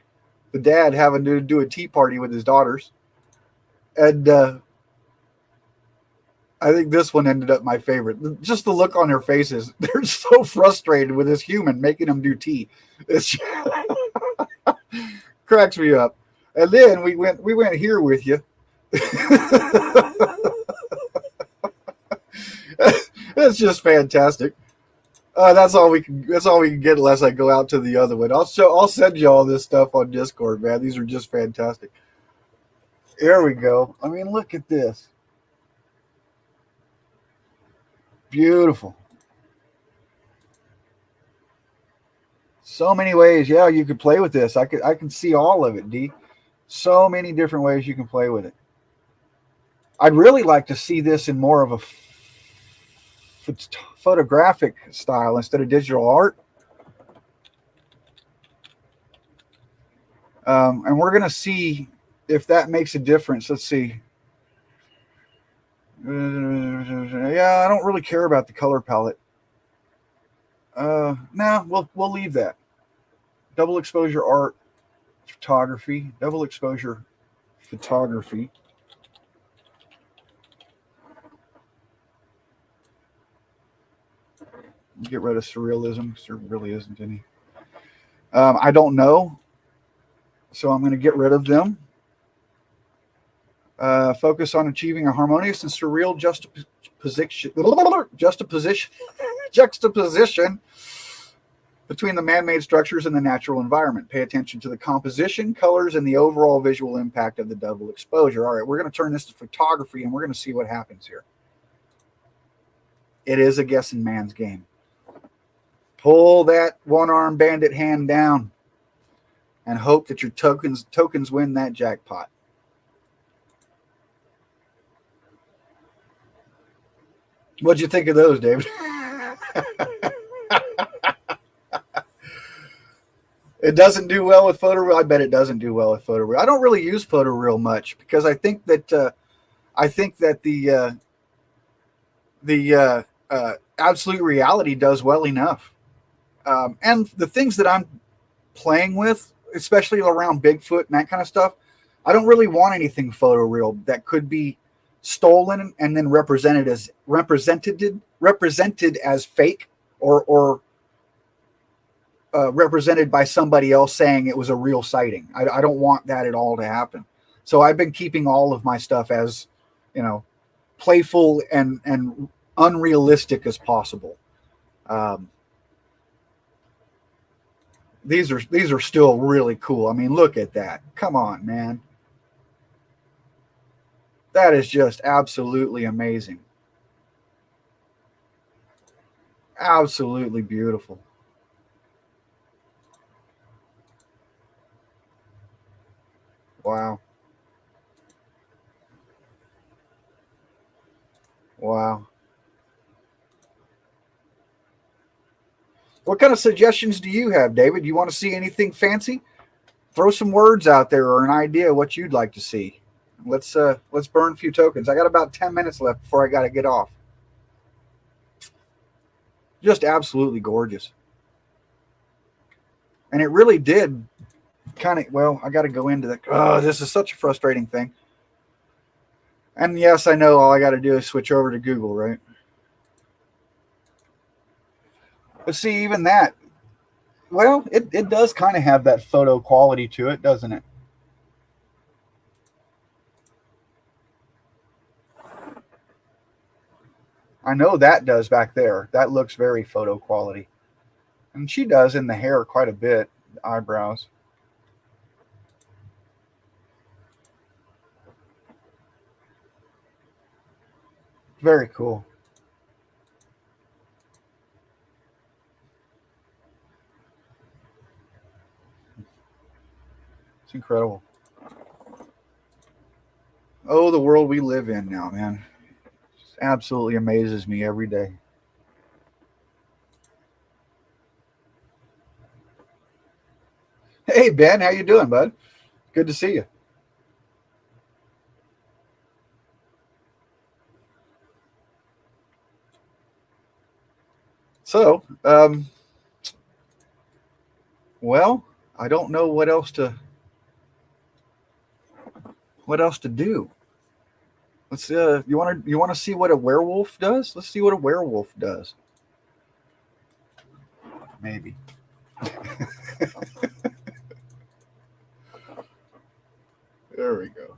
dad having to do a tea party with his daughters, and I think this one ended up my favorite. Just the look on their faces. They're so frustrated with this human making them do tea. It cracks me up. And then we went here with you. It's just fantastic. That's all we can get unless I go out to the other one. I'll send you all this stuff on Discord, man. These are just fantastic. Here we go. I mean, look at this. Beautiful. So many ways, yeah, you could play with this. I can see all of it, D. So many different ways you can play with it. I'd really like to see this in more of a photographic style instead of digital art. And we're gonna see if that makes a difference. Let's see. Yeah, I don't really care about the color palette. Nah, we'll leave that. Double exposure art photography. Double exposure photography. Get rid of surrealism because there really isn't any. I don't know, so I'm going to get rid of them. Focus on achieving a harmonious and surreal juxtaposition between the man-made structures and the natural environment. Pay attention to the composition, colors, and the overall visual impact of the double exposure. All right, we're going to turn this to photography, and we're going to see what happens here. It is a guessing man's game. Pull that one-armed bandit hand down and hope that your tokens win that jackpot. What'd you think of those, David? It doesn't do well with photoreal. I bet it doesn't do well with photoreal. I don't really use photoreal much because I think that the absolute reality does well enough. And the things that I'm playing with, especially around Bigfoot and that kind of stuff, I don't really want anything photoreal that could be stolen and then represented as fake or represented by somebody else saying it was a real sighting. I don't want that at all to happen. So I've been keeping all of my stuff as, you know, playful and unrealistic as possible. Um, these are still really cool. I mean, look at that. Come on, man. That is just absolutely amazing. Absolutely beautiful. Wow. Wow. What kind of suggestions do you have, David? You want to see anything fancy? Throw some words out there or an idea what you'd like to see. Let's burn a few tokens. I got about 10 minutes left before I got to get off. Just absolutely gorgeous, and it really did kind of. Well, I got to go into that. Oh, this is such a frustrating thing. And yes, I know all I got to do is switch over to Google, right? But see, even that. Well, it does kind of have that photo quality to it, doesn't it? I know that does back there. That looks very photo quality. And she does in the hair quite a bit, the eyebrows. Very cool. It's incredible. Oh, the world we live in now, man. It absolutely amazes me every day. Hey, Ben, how you doing, bud? Good to see you. So, well, I don't know what else to do. Let's you want to see what a werewolf does? Let's see what a werewolf does. Maybe. There we go.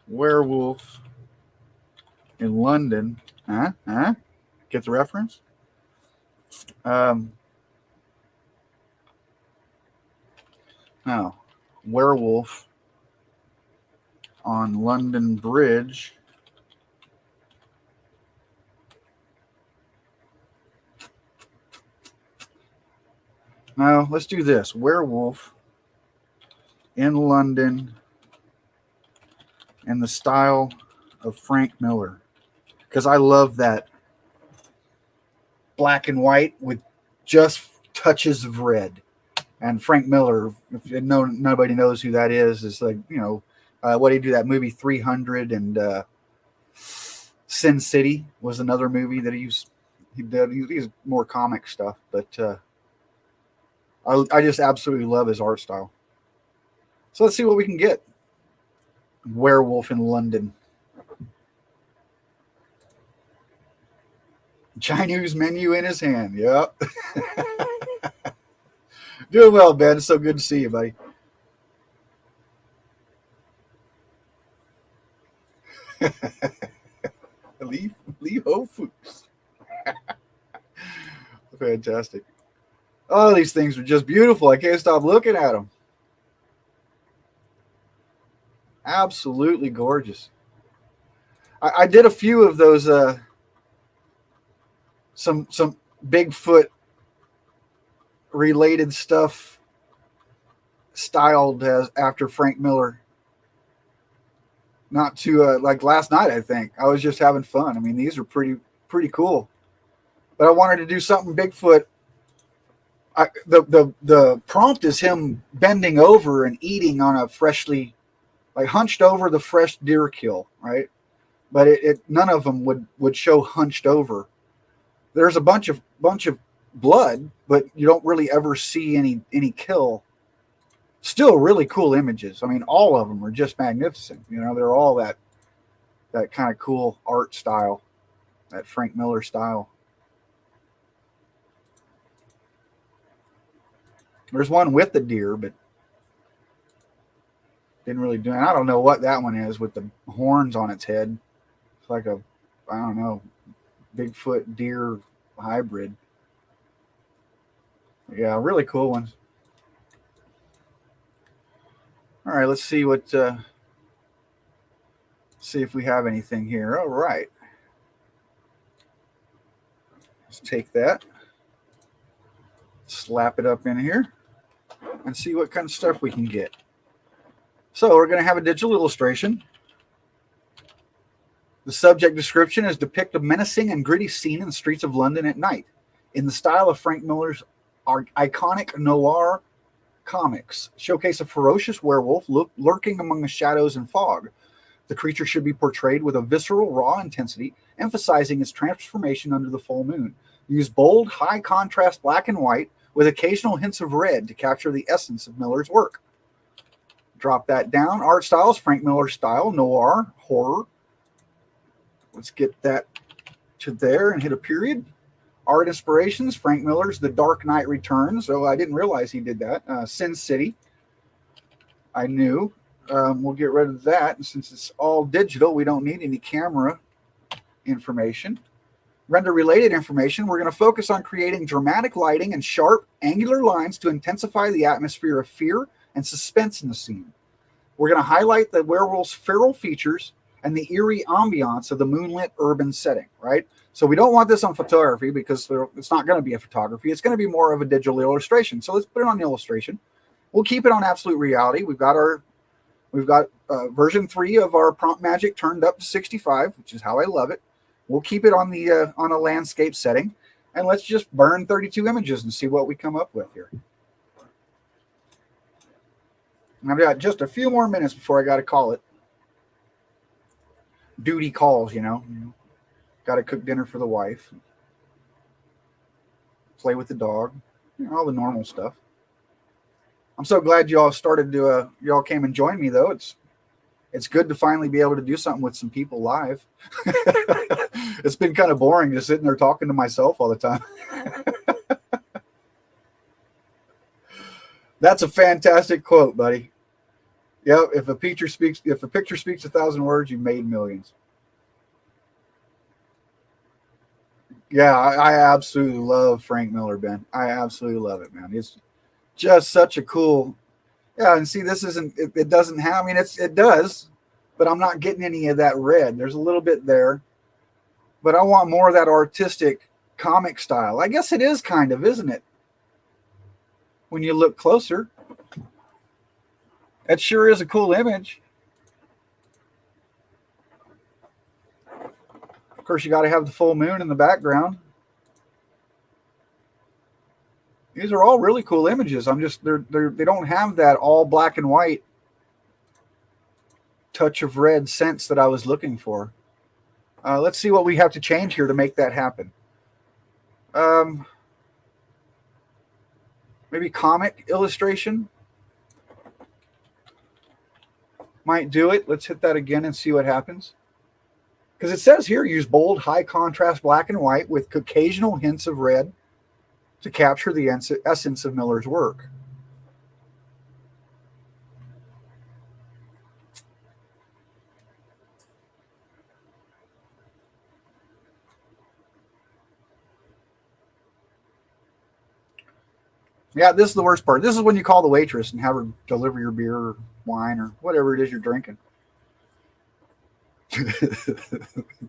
Werewolf in London. Huh? Huh? Get the reference? Um, no. Werewolf on London Bridge. No, let's do this. Werewolf in London in the style of Frank Miller. Because I love that black and white with just touches of red. And Frank Miller, if nobody knows who that is like, what did he do? That movie 300 and Sin City was another movie that he did. He's more comic stuff, but I just absolutely love his art style. So let's see what we can get. Werewolf in London. Chinese menu in his hand. Yep. Doing well, Ben. It's so good to see you, buddy. Lee Ho Fooks. Fantastic. Oh, these things are just beautiful. I can't stop looking at them. Absolutely gorgeous. I did a few of those some Bigfoot related stuff styled as after Frank Miller. Not to like last night, I think. I was just having fun. I mean, these are pretty cool. But I wanted to do something Bigfoot. The prompt is him bending over and eating on a freshly, like hunched over the fresh deer kill, right? But it none of them would show hunched over. There's a bunch of blood, but you don't really ever see any kill. Still really cool images. I mean, all of them are just magnificent. They're all that kind of cool art style, that Frank Miller style. There's one with the deer, but didn't really do it. I don't know what that one is with the horns on its head. It's like I don't know, Bigfoot deer hybrid. Yeah, really cool ones. All right, let's see see if we have anything here. All right. Let's take that, slap it up in here, and see what kind of stuff we can get. So we're going to have a digital illustration. The subject description is depict a menacing and gritty scene in the streets of London at night, in the style of Frank Miller's iconic noir comics. Showcase a ferocious werewolf lurking among the shadows and fog. The creature should be portrayed with a visceral, raw intensity, emphasizing its transformation under the full moon. Use bold, high-contrast black and white with occasional hints of red to capture the essence of Miller's work. Drop that down. Art styles, Frank Miller style, noir, horror. Let's get that to there and hit a period. Art inspirations, Frank Miller's The Dark Knight Returns. Oh, I didn't realize he did that. Sin City. I knew. We'll get rid of that. And since it's all digital, we don't need any camera information. Render-related information, we're going to focus on creating dramatic lighting and sharp, angular lines to intensify the atmosphere of fear and suspense in the scene. We're going to highlight the werewolf's feral features and the eerie ambiance of the moonlit urban setting, right? So we don't want this on photography because it's not going to be a photography. It's going to be more of a digital illustration. So let's put it on illustration. We'll keep it on absolute reality. We've got version 3 of our prompt magic turned up to 65, which is how I love it. We'll keep it on the on a landscape setting, and let's just burn 32 images and see what we come up with here. And I've got just a few more minutes before I got to call it. Duty calls, you know. Got to cook dinner for the wife, play with the dog, you know, all the normal stuff. I'm so glad you all started to you all came and joined me though. It's good to finally be able to do something with some people live. It's been kind of boring just sitting there talking to myself all the time. That's a fantastic quote, buddy. Yep, if a picture speaks 1,000 words, you've made millions. Yeah, I absolutely love Frank Miller, Ben. I absolutely love it, man. It's just such a cool. Yeah, and see, this isn't. It doesn't have. I mean, it does, but I'm not getting any of that red. There's a little bit there, but I want more of that artistic comic style. I guess it is kind of, isn't it? When you look closer, it sure is a cool image. Of course, you got to have the full moon in the background. These are all really cool images. They don't have that all black and white touch of red sense that I was looking for. Let's see what we have to change here to make that happen. Maybe comic illustration might do it. Let's hit that again and see what happens. Because it says here, use bold, high contrast black and white with occasional hints of red to capture the essence of Miller's work. Yeah, this is the worst part. This is when you call the waitress and have her deliver your beer or wine or whatever it is you're drinking.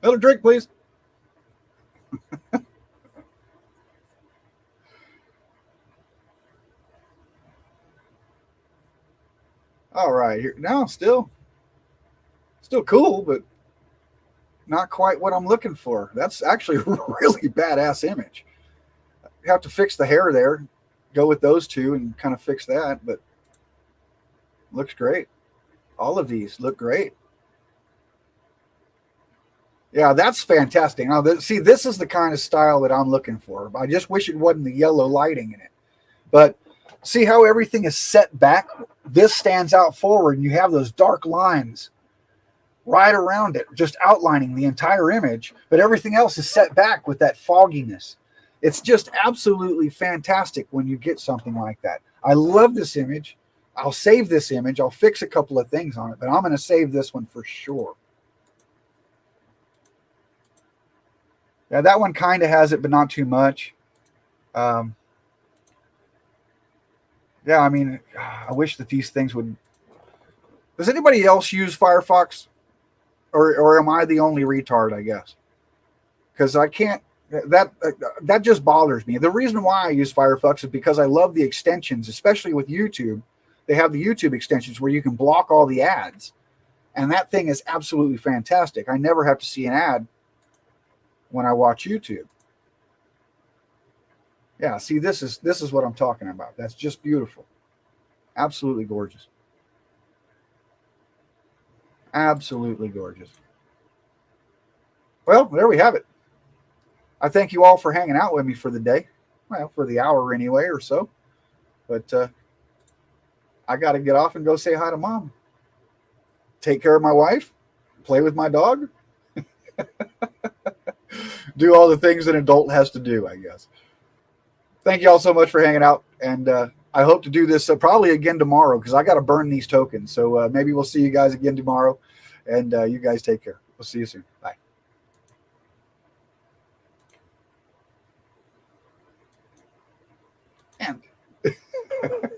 Another drink, please. All right, here now, still cool, but not quite what I'm looking for. That's actually a really badass image. You have to fix the hair there, go with those two, and kind of fix that. But looks great. All of these look great. Yeah, that's fantastic. Now, see, this is the kind of style that I'm looking for. I just wish it wasn't the yellow lighting in it. But see how everything is set back? This stands out forward, and you have those dark lines right around it, just outlining the entire image. But everything else is set back with that fogginess. It's just absolutely fantastic when you get something like that. I love this image. I'll save this image. I'll fix a couple of things on it, but I'm going to save this one for sure. Yeah, that one kind of has it, but not too much. Yeah, I mean, I wish that these things would. Does anybody else use Firefox, or am I the only retard? I guess because I can't. That just bothers me. The reason why I use Firefox is because I love the extensions, especially with YouTube. They have the YouTube extensions where you can block all the ads, and that thing is absolutely fantastic. I never have to see an ad when I watch YouTube. Yeah, see, this is what I'm talking about. That's just beautiful. Absolutely gorgeous. Absolutely gorgeous. Well, there we have it. I thank you all for hanging out with me for the day. Well, for the hour anyway or so. But I got to get off and go say hi to Mom. Take care of my wife. Play with my dog. Do all the things an adult has to do, I guess. Thank you all so much for hanging out. And I hope to do this probably again tomorrow because I got to burn these tokens. So maybe we'll see you guys again tomorrow. And you guys take care. We'll see you soon. Bye.